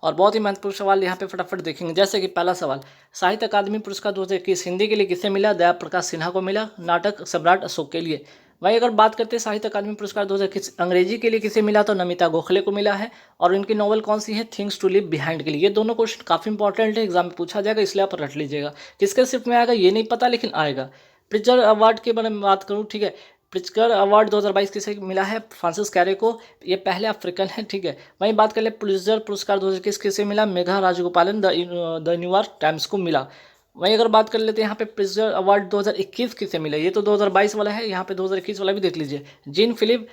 और बहुत ही महत्वपूर्ण सवाल यहाँ पे फटाफट देखेंगे। जैसे कि पहला सवाल, साहित्य अकादमी पुरस्कार 2021 हिंदी के लिए किसे मिला? दया प्रकाश सिन्हा को मिला। नाटक सम्राट अशोक के लिए। वहीं अगर बात करते हैं साहित्य अकादमी पुरस्कार 2021 अंग्रेजी के लिए किसे मिला, तो नमिता गोखले को मिला है। और इनकी नॉवल कौन सी है? थिंग्स टू लिव बिहाइंड के लिए। ये दोनों क्वेश्चन काफी इंपॉर्टेंट है, एग्जाम में पूछा जाएगा, इसलिए आप रट लीजिएगा। किसके शिफ्ट में आएगा ये नहीं पता, लेकिन आएगा। प्रिजर अवार्ड के बारे में बात करूँ, ठीक है, प्रिट्जकर अवार्ड 2022 किसे मिला है? फ्रांसिस कैरे को। ये पहले अफ्रीकन है, ठीक है। वहीं बात कर ले पुलित्जर पुरस्कार 2021 किसे मिला? Megha Rajagopalan, the New York times को मिला। वहीं अगर बात कर लेते हैं यहाँ पे प्रिट्जकर अवार्ड 2021 किसे मिला? ये तो 2022 वाला है, यहाँ पे 2021 वाला भी देख लीजिए। जीन फिलिप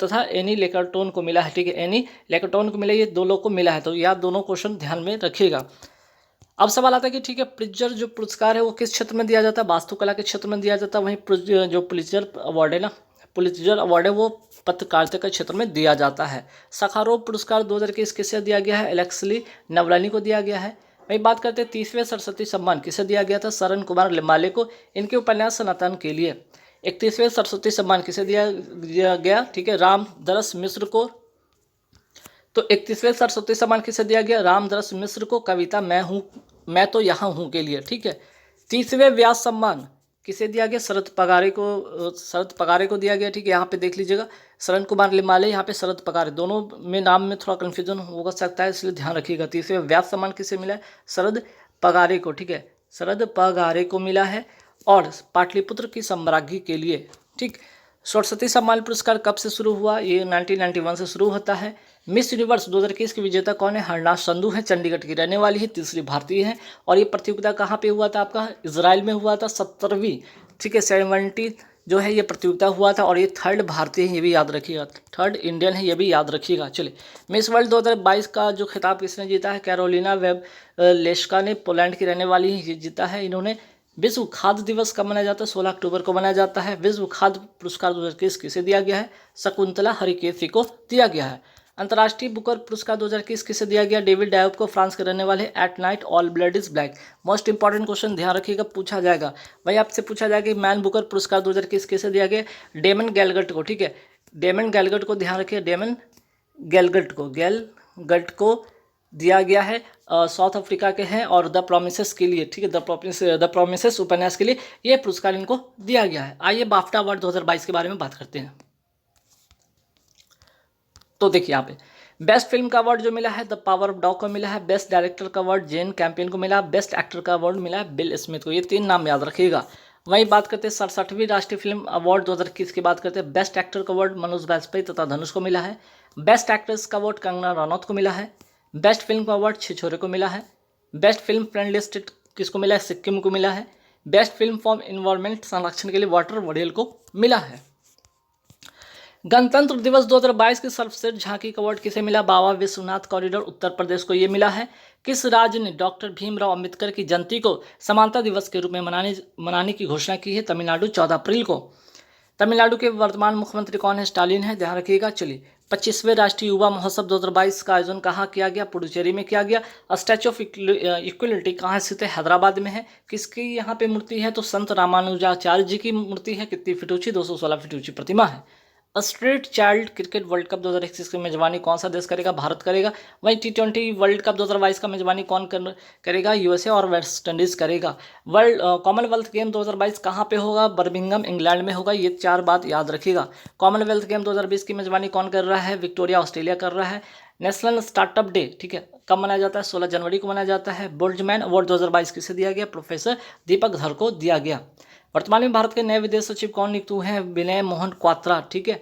तथा एनी लेकरटोन को मिला है, ठीक है, एनी लेकरटोन को मिला, ये दो लोग को मिला है। तो यह दोनों क्वेश्चन ध्यान में रखिएगा। अब सवाल आता है कि ठीक है, प्रिट्जर जो पुरस्कार है वो किस क्षेत्र में दिया जाता है? वास्तुकला के क्षेत्र में दिया जाता है। वहीं जो पुलित्जर अवार्ड है ना, पुलित्जर अवार्ड है वो पत्रकारिता के क्षेत्र में दिया जाता है। सखारोव पुरस्कार 2021 किसे दिया गया है? एलेक्सी नवलानी को दिया गया है। वही बात करते हैं 30वें सरस्वती सम्मान किसे दिया गया था? शरण कुमार लिम्बाले को, इनके उपन्यास सनातन के लिए। 31वें सरस्वती सम्मान किसे दिया गया? ठीक है, रामदरस मिश्र को। तो 31वें सरस्वती सम्मान किसे दिया गया? रामदरस मिश्र को, कविता मैं तो यहाँ हूँ के लिए, ठीक है। 30वें व्यास सम्मान किसे दिया गया? शरद पगारे को दिया गया, ठीक है। यहाँ पे देख लीजिएगा, शरण कुमार लिम्बाले, यहाँ पे शरद पगारे, दोनों में नाम में थोड़ा कन्फ्यूजन हो सकता है, इसलिए ध्यान रखिएगा। 30वें व्यास सम्मान किसे मिला है? शरद पगारे को, ठीक है, शरद पगारे को मिला है। और पाटलिपुत्र की सम्राज्ञी के लिए, ठीक। सरस्वती सम्मान पुरस्कार कब से शुरू हुआ? ये 1991 से शुरू होता है। मिस यूनिवर्स 2021 की विजेता कौन है? हरनाज संधू है, चंडीगढ़ की रहने वाली है, तीसरी भारतीय है। और ये प्रतियोगिता कहाँ पे हुआ था? आपका इजराइल में हुआ था, 70वीं, ठीक है, 70 जो है ये प्रतियोगिता हुआ था। और ये थर्ड भारतीय है, ये भी याद रखिएगा, थर्ड इंडियन है, ये भी याद रखिएगा। चलिए, मिस वर्ल्ड 2022 का जो खिताब किसने जीता है? कैरोलिना वेब लेस्का ने, पोलैंड की रहने वाली ये जीता है इन्होंने। विश्व खाद्य दिवस कब मनाया जाता है? 16 अक्टूबर को मनाया जाता है। विश्व खाद्य पुरस्कार 2021 किसे दिया गया है? शकुंतला हरिकेसी को दिया गया है। अंतर्राष्ट्रीय बुकर पुरस्कार 2021 किसे दिया गया? डेविड डायोब को, फ्रांस के रहने वाले। At night all blood is black. Most important question, ध्यान रखिएगा, पूछा जाएगा। भाई आपसे पूछा जाएगा कि मैन बुकर पुरस्कार 2021 किसे दिया गया? डेमन गैलगट को, ठीक है, डेमन गैलगट को, ध्यान रखिए, डेमन गैलगट को दिया गया है, साउथ अफ्रीका के हैं। और द प्रोमिसेस के लिए, ठीक है, द प्रोमिसेस उपन्यास के लिए ये पुरस्कार इनको दिया गया है। आइए बाफ्टा अवार्ड 2022 के बारे में बात करते हैं। तो देखिए यहाँ पे बेस्ट फिल्म का अवार्ड जो मिला है द पावर ऑफ डॉग को मिला है। बेस्ट डायरेक्टर का अवार्ड जेन कैंपियन को मिला। बेस्ट एक्टर का अवार्ड मिला है बिल स्मिथ को। ये 3 नाम याद रखिएगा। वहीं बात करते हैं 67वीं राष्ट्रीय फिल्म अवार्ड 2021 की बात करते हैं। बेस्ट एक्टर का अवार्ड मनोज बाजपेयी तथा धनुष को मिला है। बेस्ट एक्ट्रेस का अवार्ड कंगना रनौत को मिला है। बेस्ट फिल्म का अवार्ड छिछोरे को मिला है। बेस्ट फिल्म फ्रेंडली स्टेट किसको मिला है? सिक्किम को मिला है। बेस्ट फिल्म फॉर इन्वायरमेंट संरक्षण के लिए वाटर वडेल को मिला है। गणतंत्र दिवस 2022 की सर्वश्रेष्ठ झांकी का अवार्ड किसे मिला? बाबा विश्वनाथ कॉरिडोर उत्तर प्रदेश को ये मिला है। किस राज्य ने डॉक्टर भीमराव अंबेडकर की जयंती को समानता दिवस के रूप में मनाने की घोषणा की है? तमिलनाडु, 14 अप्रैल को। तमिलनाडु के वर्तमान मुख्यमंत्री कौन है? स्टालिन है, ध्यान रखिएगा। चलिए, 25वें राष्ट्रीय युवा महोत्सव 2022 का आयोजन कहाँ किया गया? पुडुचेरी में किया गया। स्टैच्यू ऑफ इक्वलिटी कहाँ स्थित है? हैदराबाद में है। किसकी यहाँ पे मूर्ति है? तो संत रामानुजाचार्य जी की मूर्ति है। कितनी फीट ऊंची? 216 फीट ऊंची प्रतिमा है। Street child cricket world cup 2021 की मेजबानी कौन सा देश करेगा? भारत करेगा। वहीं T20 वर्ल्ड कप 2022 का मेजबानी कौन करेगा? यूएसए और वेस्ट इंडीज करेगा। कॉमनवेल्थ गेम 2022 कहाँ पे होगा? बर्मिंघम, इंग्लैंड में होगा। ये 4 बात याद रखिएगा। कॉमनवेल्थ गेम 2020 की मेजबानी कौन कर रहा है? विक्टोरिया, ऑस्ट्रेलिया कर रहा है। नेशनल स्टार्टअप डे, ठीक है, कब मनाया जाता है? 16 जनवरी को मनाया जाता है। बुर्जमैन अवार्ड 2022 किसे दिया गया? प्रोफेसर दीपक धर को दिया गया। वर्तमान में भारत के नए विदेश सचिव कौन नियुक्त हुए हैं? विनय मोहन क्वात्रा, ठीक है।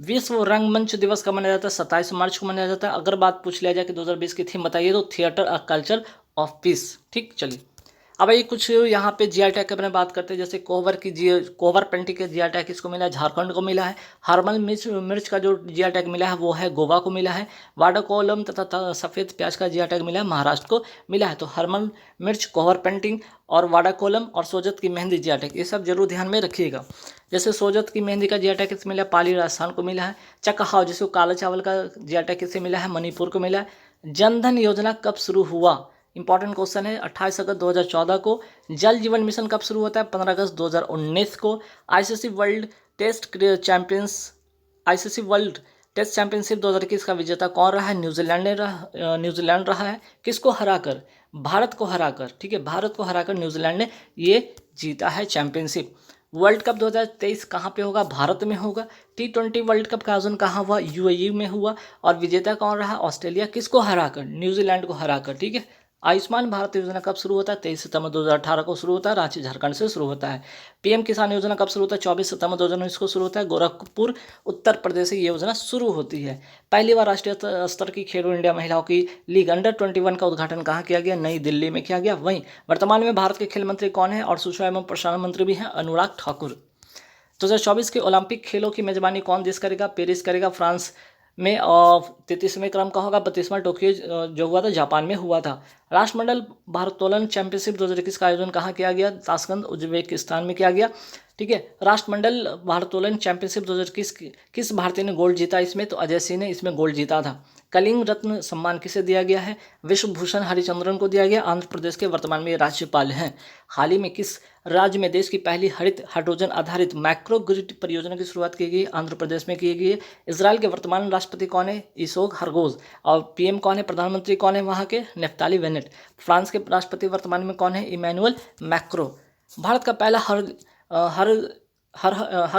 विश्व रंगमंच दिवस कब मनाया जाता है? 27 मार्च को मनाया जाता है। अगर बात पूछ लिया जाए कि 2020 की थीम बताइए तो theatre a culture of peace, ठीक। चलिए, अब ये कुछ यहाँ पे जीआई टैग के बारे में बात करते हैं। जैसे कोहबर पेंटिंग के जीआई टैग किसको मिला है? झारखंड को मिला है। हरमल मिर्च का जो जीआई टैग मिला है वो है गोवा को मिला है। वाडाकोलम तथा सफ़ेद प्याज का जीआई टैग मिला है, महाराष्ट्र को मिला है। तो हरमल मिर्च, कोहबर पेंटिंग और वाडाकोलम और सोजत की मेहंदी जीआई टैग, ये सब जरूर ध्यान में रखिएगा। जैसे सोजत की मेहंदी का जीआई टैग किससे मिला है? पाली, राजस्थान को मिला है। चकहाव जिसको काला चावल का जीआई टैग किससे मिला है? मणिपुर को मिला है। जनधन योजना कब शुरू हुआ? इंपॉर्टेंट क्वेश्चन है। 28 अगस्त 2014 को। जल जीवन मिशन कब शुरू होता है? 15 अगस्त 2019 को। आईसीसी वर्ल्ड टेस्ट चैंपियनशिप 2021 का विजेता कौन रहा है? न्यूजीलैंड रहा है। किसको हराकर? भारत को हराकर। ठीक है, भारत को हराकर न्यूजीलैंड ने ये जीता है चैंपियनशिप। वर्ल्ड कप 2023 कहाँ पे होगा? भारत में होगा। T20 वर्ल्ड कप का आयोजन कहाँ हुआ? UAE में हुआ। और विजेता कौन रहा? ऑस्ट्रेलिया। किसको हराकर? न्यूजीलैंड को हराकर। ठीक है। आयुष्मान भारत योजना कब शुरू होता है? 23 सितंबर 2018 को शुरू होता है, रांची झारखंड से शुरू होता है। PM किसान योजना कब शुरू होता है? 24 सितंबर 2019 को शुरू होता है, गोरखपुर उत्तर प्रदेश से ये योजना शुरू होती है। पहली बार राष्ट्रीय स्तर की खेलो इंडिया महिलाओं की लीग अंडर-21 का उद्घाटन कहाँ किया गया? नई दिल्ली में किया गया। वहीं वर्तमान में भारत के खेल मंत्री कौन है? और सूचना एवं प्रसारण मंत्री भी हैं अनुराग ठाकुर। 2024 के ओलंपिक खेलों की मेजबानी कौन देश करेगा? पेरिस करेगा, फ्रांस में। और 33वें क्रम का होगा। 32वां टोक्यो जो हुआ था जापान में हुआ था। राष्ट्रमंडल भारोत्तोलन चैंपियनशिप 2021 का आयोजन कहाँ किया गया? ताशकंद उज्बेकिस्तान में किया गया। ठीक है। राष्ट्रमंडल भारोत्तोलन चैंपियनशिप 2021 किस भारतीय ने गोल्ड जीता इसमें? तो अजय सिंह ने इसमें गोल्ड जीता था। कलिंग रत्न सम्मान किसे दिया गया है? विश्वभूषण हरिचंद्रन को दिया गया। आंध्र प्रदेश के वर्तमान में राज्यपाल हैं। हाल ही में किस राज्य में देश की पहली हरित हाइड्रोजन आधारित माइक्रो ग्रिड परियोजना की शुरुआत की गई? आंध्र प्रदेश में की गई है। इजराइल के वर्तमान राष्ट्रपति कौन है? इसोक हरगोज। और PM कौन है? प्रधानमंत्री कौन है वहाँ के? Naftali Bennett. फ्रांस के राष्ट्रपति वर्तमान में कौन है? Emmanuel Macron. भारत का पहला हर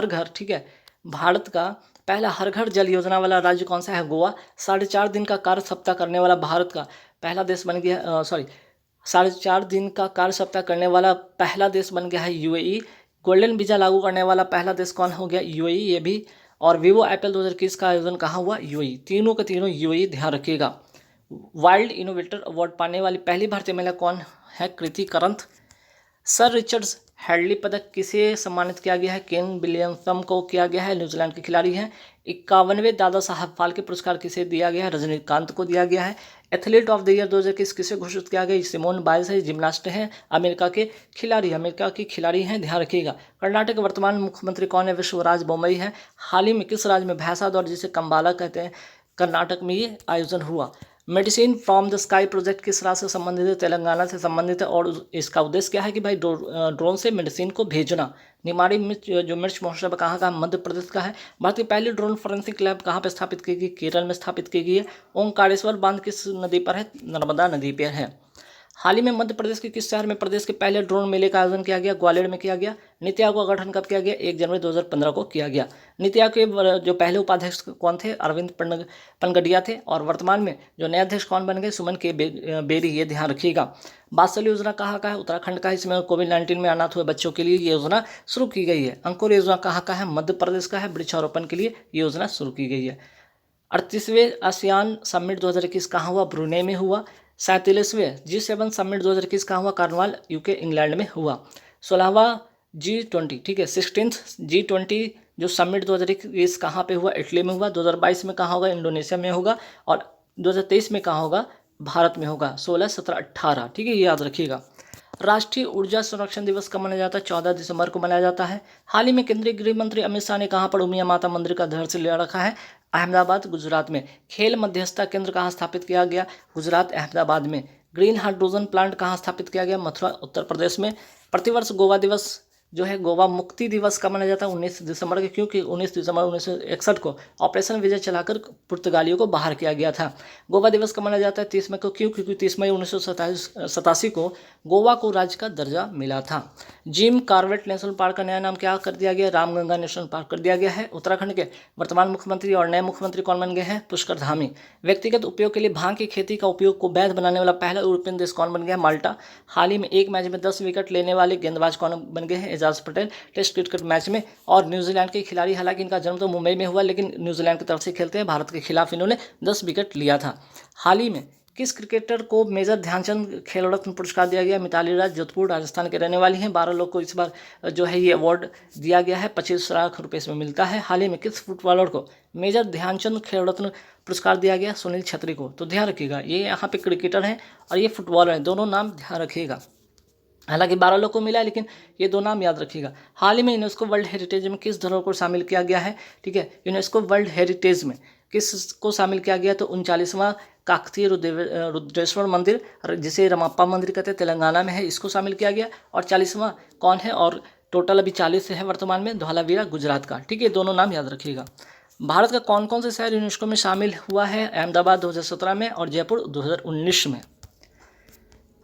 घर, ठीक है, भारत का पहला हर घर जल योजना वाला राज्य कौन सा है? गोवा। 4.5 दिन का कार्य सप्ताह करने वाला भारत का पहला देश बन गया, 4.5 दिन का कार्य सप्ताह करने वाला पहला देश बन गया है UAE। गोल्डन वीजा लागू करने वाला पहला देश कौन हो गया? UAE ये भी। और वीवो IPL 2021 का आयोजन कहाँ हुआ? UAE। तीनों के तीनों UAE, ध्यान रखिएगा। वाइल्ड इनोवेटर अवार्ड पाने वाली पहली भारतीय महिला कौन है? कृति करंथ। सर रिचर्ड्स हैडली पदक किसे सम्मानित किया गया है? केन विलियमसन को किया गया है, न्यूजीलैंड के खिलाड़ी हैं। 51वें दादा साहब फाल्के पुरस्कार किसे दिया गया है? रजनीकांत को दिया गया है। एथलीट ऑफ द ईयर 2021 किसे घोषित किया गया? सिमोन बाइल्स है, जिम्नास्ट हैं, अमेरिका की खिलाड़ी हैं, ध्यान रखिएगा। कर्नाटक के वर्तमान मुख्यमंत्री कौन है? विश्वराज बोम्मई है। हाल ही में किस राज्य में भैंसा दौड़, जिसे कंबाला कहते हैं, कर्नाटक में ये आयोजन हुआ। Medicine from the sky project किस राज्य से संबंधित है? तेलंगाना से संबंधित है। और इसका उद्देश्य क्या है कि भाई ड्रोन से मेडिसिन को भेजना। निमाड़ी मिर्च महोत्सव कहाँ का? मध्य प्रदेश का है। भारत की पहली ड्रोन फॉरेंसिक लैब कहाँ पर स्थापित की गई? केरल में स्थापित की गई है। ओंकारेश्वर बांध किस नदी पर है? नर्मदा नदी पर है। हाल ही में मध्य प्रदेश के किस शहर में प्रदेश के पहले ड्रोन मेले का आयोजन किया गया? ग्वालियर में किया गया। नीति आयोग का गठन कब किया गया? 1 जनवरी 2015 को किया गया। नीति आयोग के जो पहले उपाध्यक्ष कौन थे? अरविंद पनगडिया थे। और वर्तमान में जो नए अध्यक्ष कौन बन गए? सुमन के बेरी, ये ध्यान रखिएगा। वात्सल्य योजना कहाँ का है? उत्तराखंड का है। इसमें कोविड-19 में अनाथ हुए बच्चों के लिए ये योजना शुरू की गई है। अंकुर योजना कहाँ का है? मध्य प्रदेश का है। वृक्षारोपण के लिए ये योजना शुरू की गई है। 38वें आसियान समिट 2021 कहाँ हुआ? ब्रुनेई में हुआ। 37वें G7 समिट 2021 कहाँ हुआ? कार्नवाल, UK इंग्लैंड में हुआ। 16वां G20, ठीक है, 16th G20 जो समिट 2021 कहाँ पे हुआ? इटली में हुआ। 2022 में कहाँ होगा? इंडोनेशिया में होगा। और 2023 में कहाँ होगा? भारत में होगा। 16, 17, 18, ठीक है, ये याद रखिएगा। राष्ट्रीय ऊर्जा संरक्षण दिवस कब मनाया जाता है? 14 दिसंबर को मनाया जाता है। हाल ही में केंद्रीय गृह मंत्री अमित शाह ने कहाँ पर उमिया माता मंदिर का धैर्य ले रखा है? अहमदाबाद, गुजरात में। खेल मध्यस्थता केंद्र कहाँ स्थापित किया गया? गुजरात, अहमदाबाद में। ग्रीन हाइड्रोजन प्लांट कहाँ स्थापित किया गया? मथुरा, उत्तर प्रदेश में। प्रतिवर्ष गोवा दिवस जो है, गोवा मुक्ति दिवस कब मनाया जाता है? 19 दिसंबर के, क्योंकि 19 दिसंबर 1961 को ऑपरेशन विजय चलाकर पुर्तगालियों को बाहर किया गया था। गोवा दिवस कब मनाया जाता है? 30 मई को, क्यों? क्योंकि 30 मई 1987 को गोवा को राज्य का दर्जा मिला था। जिम कॉर्बेट नेशनल पार्क का नया नाम क्या कर दिया गया? रामगंगा नेशनल पार्क कर दिया गया है। उत्तराखंड के वर्तमान मुख्यमंत्री और नए मुख्यमंत्री कौन बन गए हैं? पुष्कर धामी। व्यक्तिगत उपयोग के लिए भांग की खेती का उपयोग को वैध बनाने वाला पहला यूरोपियन देश कौन बन गया? माल्टा। हाल ही में एक मैच में 10 विकेट लेने वाले गेंदबाज कौन बन गए हैं? Ajaz Patel, test cricket match में। और न्यूजीलैंड के खिलाड़ी, हालांकि इनका जन्म तो मुंबई में हुआ, लेकिन न्यूजीलैंड की तरफ से खेलते हैं। भारत के खिलाफ इन्होंने 10 विकेट लिया था। हाल ही में किस क्रिकेटर को मेजर ध्यानचंद खेल रत्न पुरस्कार दिया गया? मिताली राज, जोधपुर राजस्थान के रहने वाली हैं। 12 लोग को इस बार जो है ये अवार्ड दिया गया है। 25 लाख रुपये इसमें मिलता है। हाल ही में किस फुटबॉलर को मेजर ध्यानचंद खेल रत्न पुरस्कार दिया गया? सुनील छेत्री को। तो ध्यान रखिएगा, ये यहाँ पे क्रिकेटर हैं और ये फुटबॉलर हैं, दोनों नाम ध्यान रखिएगा। हालांकि 12 लोग को मिला है, लेकिन ये 2 नाम याद रखिएगा। हाल ही में यूनेस्को वर्ल्ड हेरिटेज में किस धरोहर को शामिल किया गया है? ठीक है, यूनेस्को वर्ल्ड हेरिटेज में किसको शामिल किया गया? तो 39वां काकतीय रुद्रेश्वर मंदिर, जिसे रमप्पा मंदिर कहते हैं, तेलंगाना में है, इसको शामिल किया गया। और 40वां कौन है? और टोटल अभी 40 है वर्तमान में, धौलावीरा, गुजरात का। ठीक है, दोनों नाम याद रखिएगा। भारत का कौन कौन से शहर यूनेस्को में शामिल हुआ है? अहमदाबाद 2017 में और जयपुर 2019 में।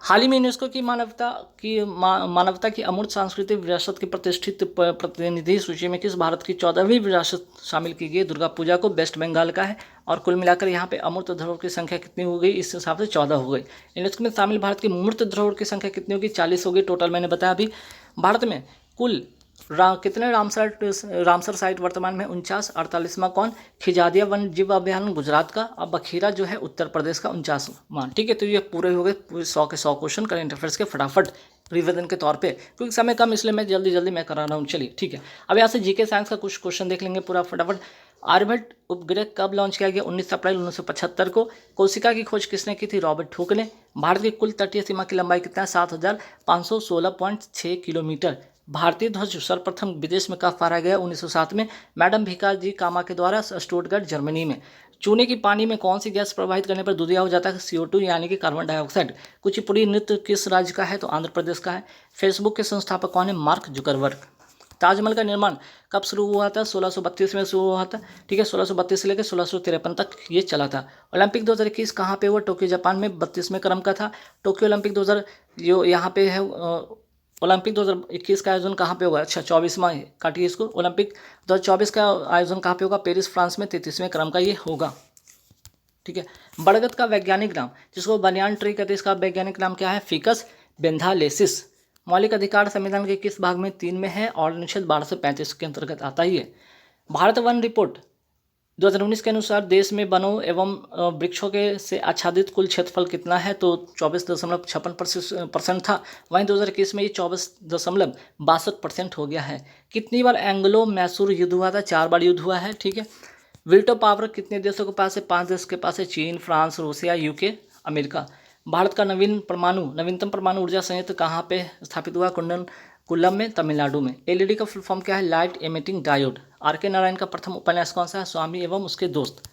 हाल ही में यूनेस्को की मानवता की अमूर्त सांस्कृतिक विरासत की प्रतिष्ठित प्रतिनिधि सूची में किस भारत की 14वीं विरासत शामिल की गई? दुर्गा पूजा को वेस्ट बंगाल का है और कुल मिलाकर यहाँ पे अमूर्त धरोहर की संख्या कितनी हो गई? इस हिसाब से 14 हो गई। यूनेस्को में शामिल भारत की मूर्त धरोहर की संख्या कितनी होगी? 40 हो गई टोटल, मैंने बताया अभी। भारत में कुल कितने रामसर साइट वर्तमान में? 49। 48वां कौन? खिजादिया वन जीव अभ्यारण्य गुजरात का, अब बखीरा जो है उत्तर प्रदेश का 49वां। ठीक है, तो ये पूरे हो गए पूरे 100 के 100 क्वेश्चन करेंट अफेयर्स के फटाफट रिवीजन के तौर पे, क्योंकि समय कम इसलिए मैं जल्दी मैं करा रहा हूँ। चलिए ठीक है, अब यहाँ से जीके साइंस का कुछ क्वेश्चन देख लेंगे पूरा फटाफट। आर्यभट्ट उपग्रह कब लॉन्च किया गया? 19 अप्रैल 1975 को। कोशिका की खोज किसने की थी? रॉबर्ट हुक ने। भारत की कुल तटीय सीमा की लंबाई कितना है? 7516.6 किलोमीटर। भारतीय ध्वज सर्वप्रथम विदेश में कब फहराया गया? 1907 में मैडम भिकाजी कामा के द्वारा स्टुटगर्ट जर्मनी में। चूने की पानी में कौन सी गैस प्रवाहित करने पर दूधिया हो जाता है? CO2 यानी कि कार्बन डाइऑक्साइड। कुचिपुड़ी नृत्य किस राज्य का है? तो आंध्र प्रदेश का है। फेसबुक के संस्थापक कौन है? Mark Zuckerberg. ताजमहल का निर्माण कब शुरू हुआ था? 1632 में शुरू हुआ था। ठीक है, 1632 से लेकर 1653 तक ये चला था। ओलंपिक 2021 कहाँ पे हुआ? टोक्यो जापान में 32वें क्रम का था। टोक्यो ओलंपिक 2000 जो यहाँ पे है ओलंपिक 2021 का आयोजन कहाँ पे होगा? अच्छा 24वां काटिए इसको। ओलंपिक 2024 का आयोजन कहाँ पे होगा? पेरिस फ्रांस में 33वें क्रम का ये होगा। ठीक है, बरगद का वैज्ञानिक नाम, जिसको बनियान ट्री कहते हैं, इसका वैज्ञानिक नाम क्या है? फिकस बेंथालेसिस। मौलिक अधिकार संविधान के किस भाग में? 3 में है और अनुच्छेद 12 से 35 के अंतर्गत आता ही है। भारत वन रिपोर्ट 2019 के अनुसार देश में वनों एवं वृक्षों के से आच्छादित कुल क्षेत्रफल कितना है? तो 24.56% था। वहीं 2021 में ये 24.62% हो गया है। कितनी बार एंग्लो मैसूर युद्ध हुआ था? 4 बार युद्ध हुआ है। ठीक है, वीटो पावर कितने देशों के पास है? 5 देश के पास है। चीन, France, Russia, UK, America. Bharat का नवीनतम परमाणु ऊर्जा संयंत्र कहाँ पे स्थापित हुआ? कुल्लम में, तमिलनाडु में। LED का फुल फॉर्म क्या है? Light emitting diode. RK Narayan का प्रथम उपन्यास कौन सा है? स्वामी एवं उसके दोस्त।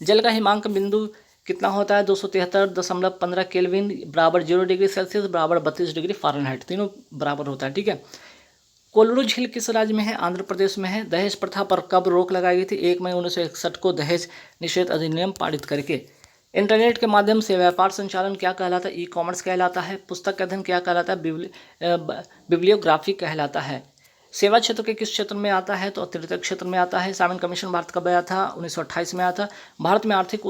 जल का हिमांक बिंदु कितना होता है? 273.15 केल्विन बराबर 0 डिग्री सेल्सियस बराबर 32 डिग्री फ़ारेनहाइट, तीनों बराबर होता है। ठीक है, कोल्लू झील किस राज्य में है? आंध्र प्रदेश में है। दहेज प्रथा पर कब रोक लगाई गई थी? 1 मई 1961 को दहेज निषेध अधिनियम पारित करके। इंटरनेट के माध्यम से व्यापार संचालन क्या कहलाता है? ई-कॉमर्स कहलाता है। पुस्तक का अध्ययन क्या कहलाता है? बिब्लियोग्राफी कहलाता है। सेवा क्षेत्र के किस क्षेत्र में आता है? तो तृतीयक क्षेत्र में आता है। साइमन कमीशन भारत कब आया था? 1928 में आया था। भारत में आर्थिक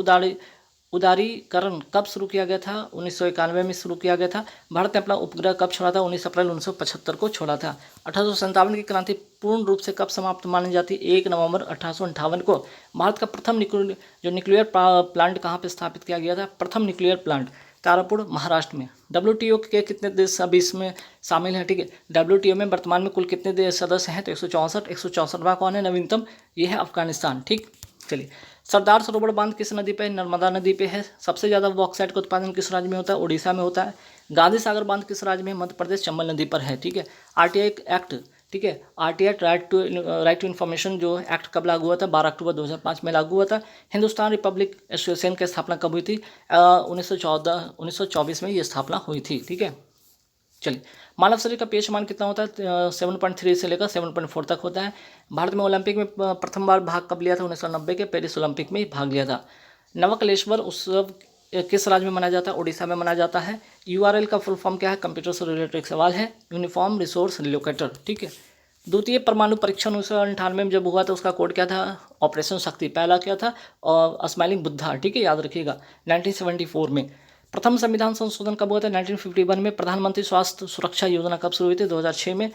उदारीकरण कब शुरू किया गया था? 1991 में शुरू किया गया था। भारत ने अपना उपग्रह कब छोड़ा था? 19 अप्रैल 1975 को छोड़ा था। 1857 की क्रांति पूर्ण रूप से कब समाप्त मानी जाती है? 1 नवंबर 1858 को। भारत का प्रथम न्यूक्लियर प्लांट कहाँ पे स्थापित किया गया था? प्रथम न्यूक्लियर प्लांट तारापुर, महाराष्ट्र में। WTO के कितने देश अभी इसमें शामिल हैं? ठीक है, WTO में वर्तमान में कुल कितने देश सदस्य हैं? तो 164। 164वां कौन है नवीनतम? ये है अफगानिस्तान। ठीक, चलिए, सरदार सरोवर बांध किस नदी पे है? नर्मदा नदी पे है। सबसे ज़्यादा बॉक्साइट का उत्पादन किस राज्य में होता है? उड़ीसा में होता है। गांधी सागर बांध किस राज्य में? मध्य प्रदेश, चंबल नदी पर है। ठीक है, RTI एक्ट, ठीक है, RTI राइट टू इन्फॉर्मेशन जो एक्ट कब लागू हुआ था? 12 अक्टूबर 2005 में लागू हुआ था। हिंदुस्तान रिपब्लिक एसोसिएशन की स्थापना कब हुई थी? 1924 में ये स्थापना हुई थी। ठीक है, चलिए, मानव शरीर का pH मान कितना होता है? 7.3 से लेकर 7.4 तक होता है। भारत में ओलंपिक में प्रथम बार भाग कब लिया था? 1990 के पेरिस ओलंपिक में ही भाग लिया था। नवकलेश्वर उत्सव किस राज्य में मनाया जाता है? उड़ीसा में मनाया जाता है। URL का फुल फॉर्म क्या है? कंप्यूटर से रिलेटेड सवाल है। Uniform resource relocator. ठीक है, द्वितीय परमाणु परीक्षण 1998 में जब हुआ था उसका कोड क्या था? ऑपरेशन शक्ति। पहला क्या था? और स्माइलिंग बुद्धा। ठीक है, याद रखिएगा। 1974 में। प्रथम संविधान संशोधन कब हुआ था? 1951 में। प्रधानमंत्री स्वास्थ्य सुरक्षा योजना कब शुरू हुई थी? 2006 में।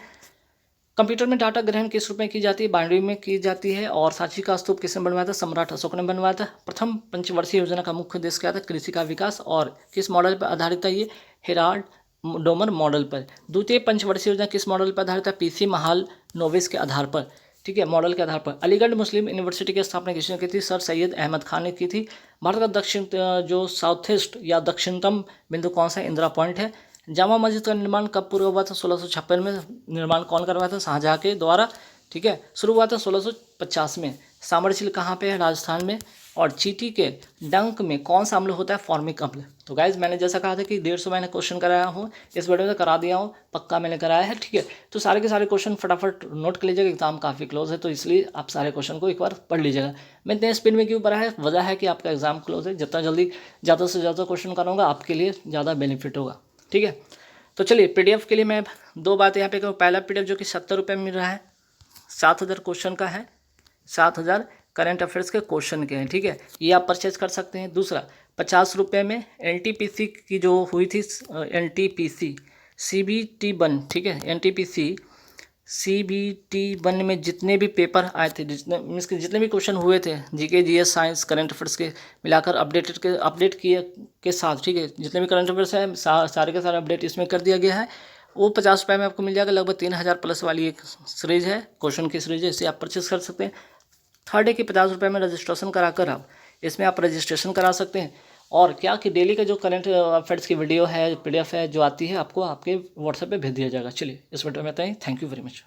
कंप्यूटर में डाटा ग्रहण किस रूप में की जाती है? बाइनरी में की जाती है। और सांची का स्तूप किसने बनवाया था? सम्राट अशोक ने बनवाया था। प्रथम पंचवर्षीय योजना का मुख्य उद्देश्य क्या था? कृषि का विकास। और किस मॉडल पर आधारित है ये? हेराल्ड डोमर मॉडल पर। द्वितीय पंचवर्षीय योजना किस मॉडल पर आधारित है? PC महालनोबिस के आधार पर। ठीक है, मॉडल के आधार पर। अलीगढ़ मुस्लिम यूनिवर्सिटी की स्थापना किसने की थी? सर सैयद अहमद खान ने की थी। भारत का दक्षिण जो साउथ ईस्ट या दक्षिणतम बिंदु कौन सा है? इंदिरा पॉइंट है। जामा मस्जिद का निर्माण कब पूरा हुआ था? 1656 में। निर्माण कौन करवाया था? शाहजहाँ के द्वारा। ठीक है, शुरू हुआ था 1650 में। सामरझील कहाँ पे है? राजस्थान में। और चींटी के डंक में कौन सा अम्ल होता है? फॉर्मिक अम्ल। तो गाइज मैंने जैसा कहा था कि 150 मैंने क्वेश्चन कराया हूँ, इस वीडियो में करा दिया हूँ, पक्का मैंने कराया है, ठीक है। तो सारे के सारे क्वेश्चन फटाफट नोट कर लीजिएगा, एग्जाम काफ़ी क्लोज है, तो इसलिए आप सारे क्वेश्चन को एक बार पढ़ लीजिएगा। मैं इतने स्पीड में क्यों पढ़ा है? वजह है कि आपका एग्जाम क्लोज है, जितना जल्दी ज़्यादा से ज़्यादा क्वेश्चन कराऊंगा आपके लिए ज़्यादा बेनिफिट होगा, ठीक है। तो चलिए PDF के लिए मैं 2 बातें यहाँ पे कहूँ। पहला PDF जो कि 70 रुपये में मिल रहा है, 7000 क्वेश्चन का है, 7000 करंट अफेयर्स के क्वेश्चन के हैं, ठीक है, ये आप परचेज कर सकते हैं। दूसरा 50 रुपये में NTPC की जो हुई थी, NTPC CBT 1, ठीक है, NTPC CBT 1 में जितने भी पेपर आए थे, जितने मीन्स के जितने भी क्वेश्चन हुए थे GK GS science current affairs के मिलाकर अपडेट किए के साथ, ठीक है, जितने भी करंट अफेयर्स हैं सारे के सारे अपडेट इसमें कर दिया गया है। वो 50 रुपये में आपको मिल जाएगा। लगभग 3000 प्लस वाली एक सीरीज़ है, क्वेश्चन की सीरीज़ है, इसे आप परचेस कर सकते हैं। थर्ड है कि 50 रुपये में रजिस्ट्रेशन कराकर आप इसमें आप रजिस्ट्रेशन करा सकते हैं। और क्या कि डेली का जो करंट अफेयर्स की वीडियो है, PDF है, जो आती है, आपको आपके व्हाट्सएप पे भेज दिया जाएगा। चलिए इस वीडियो में बताएं। Thank you very much.